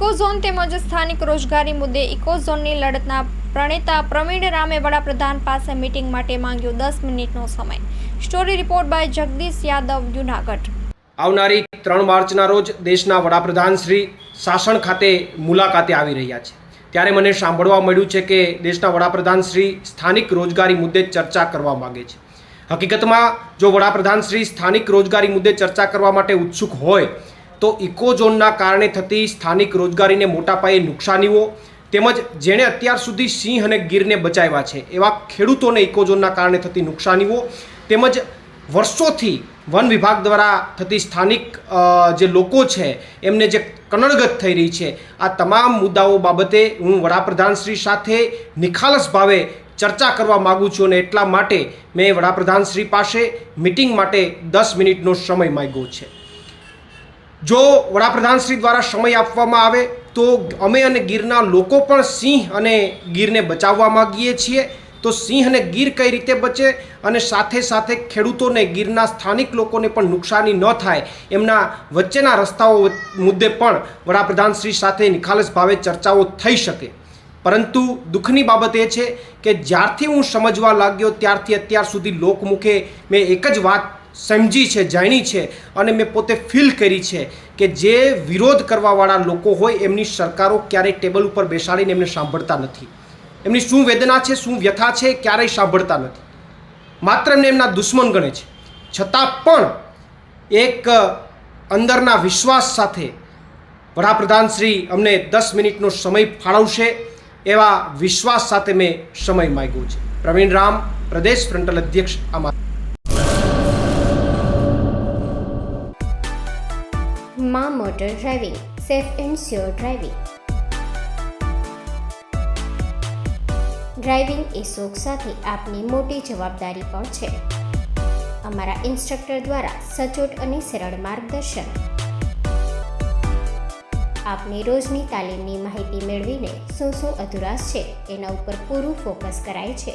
Ecozone તેમજ સ્થાનિક રોજગારી મુદ્દે ઇકોઝોનની લડતના પ્રણેતા પ્રવીણ રામે વડાપ્રધાન પાસે મીટિંગ માટે માંગ્યો 10 મિનિટનો સમય. Story report by Jagdish Yadav, Junagadh. આવનારી 3 માર્ચના રોજ દેશના વડાપ્રધાન શ્રી સાસણ ખાતે મુલાકાતે આવી રહ્યા છે. ત્યારે મને સાંભળવા મળ્યું છે કે દેશના વડાપ્રધાન શ્રી સ્થાનિક રોજગારી મુદ્દે ચર્ચા કરવા માગે છે. હકીકતમાં જો વડાપ્રધાન શ્રી સ્થાનિક રોજગારી મુદ્દે ચર્ચા કરવા માટે ઉત્સુક હોય તો ઇકોઝોનના કારણે થતી સ્થાનિક રોજગારીને મોટા પાયે નુકસાનીઓ તેમજ જેણે અત્યાર સુધી સિંહ અને ગીરને બચાવ્યા છે એવા ખેડૂતોને ઇકોઝોનના કારણે થતી નુકસાનીઓ તેમજ વર્ષોથી વન વિભાગ દ્વારા થતી સ્થાનિક જે લોકો છે એમને જે કનડગત થઈ રહી છે, આ તમામ મુદ્દાઓ બાબતે હું વડાપ્રધાન શ્રી સાથે નિખાલસ ભાવે ચર્ચા કરવા માગું છું અને એટલા માટે મેં વડાપ્રધાન શ્રી પાસે મિટિંગ માટે 10 મિનિટનો સમય માંગ્યો છે. જો વડાપ્રધાન શ્રી દ્વારા સમય આપવામાં આવે તો અમે અને ગીરના લોકો પણ સિંહ અને ગીરને બચાવવા માગીએ છીએ. તો સિંહ અને ગીર કઈ રીતે બચે અને સાથે સાથે ખેડૂતોને ગીરના સ્થાનિક લોકોને પણ નુકસાની ન થાય એમના વચ્ચેના રસ્તાઓ મુદ્દે પણ વડાપ્રધાન શ્રી સાથે નિખાલસ ભાવે ચર્ચાઓ થઈ શકે. પરંતુ દુઃખની બાબત એ છે કે જ્યારથી હું સમજવા લાગ્યો ત્યારથી અત્યાર સુધી લોકમુખે મેં એક જ વાત સમજી છે, જાણી છે અને મેં પોતે ફીલ કરી છે કે જે વિરોધ કરવાવાળા લોકો હોય એમની સરકારો ક્યારેય ટેબલ ઉપર બેસાડીને એમને સાંભળતા નથી. એમની શું વેદના છે, શું વ્યથા છે, ક્યારેય સાંભળતા નથી. માત્ર એમને એમના દુશ્મન ગણે છે. છતાં પણ એક અંદરના વિશ્વાસ સાથે વડાપ્રધાન શ્રી અમને 10 મિનિટનો સમય ફાળવશે એવા વિશ્વાસ સાથે મેં સમય માંગ્યો છે. પ્રવીણ રામ, પ્રદેશ ફ્રન્ટલ અધ્યક્ષ. માં motor driving, safe and sure driving. Driving એ શોખ સાથે આપની મોટી જવાબદારી પણ છે. અમારા ઇન્સ્ટ્રક્ટર દ્વારા સચોટ અને સરળ માર્ગદર્શન. આપની રોજની તાલીમની માહિતી મેળવીને શું અધુરાશ છે એના ઉપર પૂરું ફોકસ કરાય છે.